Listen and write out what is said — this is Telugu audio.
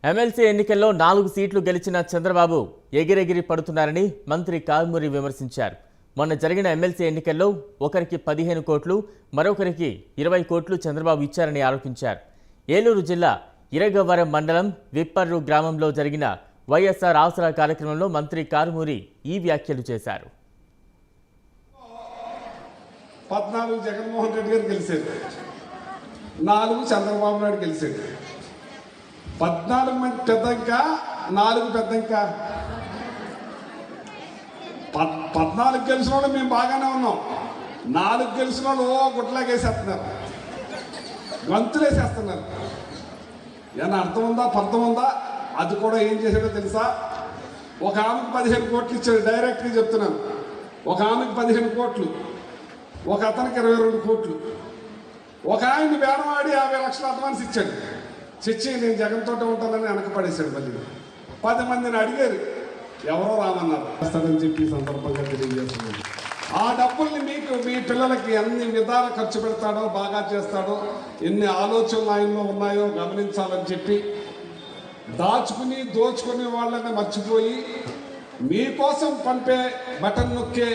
ఎమ్మెల్సీ ఎన్నికల్లో 4 సీట్లు గెలిచిన చంద్రబాబు ఎగిరెగిరి పడుతున్నారని మంత్రి కారుమూరి విమర్శించారు. మొన్న జరిగిన ఎమ్మెల్సీ ఎన్నికల్లో ఒకరికి 15 కోట్లు, మరొకరికి 20 కోట్లు చంద్రబాబు ఇచ్చారని ఆరోపించారు. ఏలూరు జిల్లా ఇరగవరం మండలం విప్పర్రు గ్రామంలో జరిగిన వైఎస్ఆర్ ఆసరా కార్యక్రమంలో మంత్రి కారుమూరి ఈ వ్యాఖ్యలు చేశారు. 14 జగన్మోహన్ రెడ్డి గారు గెలిచారు, 4 చంద్రబాబు నాయుడు గెలిచారు. 14 మంది పెద్దంక, 4 పెద్దంక. 14 గెలిచిన వాళ్ళు మేము బాగానే ఉన్నాం. 4 గెలిచిన వాళ్ళు గుట్లాగేసేస్తున్నారు, గంతులేసేస్తున్నారు. ఏమన్నా అర్థం ఉందా, పర్థం ఉందా? అది కూడా ఏం చేశాడో తెలుసా? ఒక ఆమెకు 15 కోట్లు ఇచ్చాడు. డైరెక్ట్గా చెప్తున్నాను, ఒక ఆమెకు 15 కోట్లు, ఒక అతనికి 22 కోట్లు, ఒక ఆయన బేరవాడి 50 లక్షల అడ్వాన్స్ ఇచ్చాడు. చిచ్చి నేను జగన్తో ఉంటానని వెనకపడేశాడు. మళ్ళీ 10 మందిని అడిగారు, ఎవరో రామన్నారు వస్తాడని చెప్పి ఈ సందర్భంగా తెలియజేస్తున్నాను. ఆ డబ్బుల్ని మీకు మీ పిల్లలకి ఎన్ని విధాల ఖర్చు పెడతాడో, బాగా చేస్తాడో, ఎన్ని ఆలోచనలు ఆయనలో ఉన్నాయో గమనించాలని చెప్పి దాచుకుని దోచుకునే వాళ్ళని మర్చిపోయి మీకోసం పంపే బటన్ నొక్కే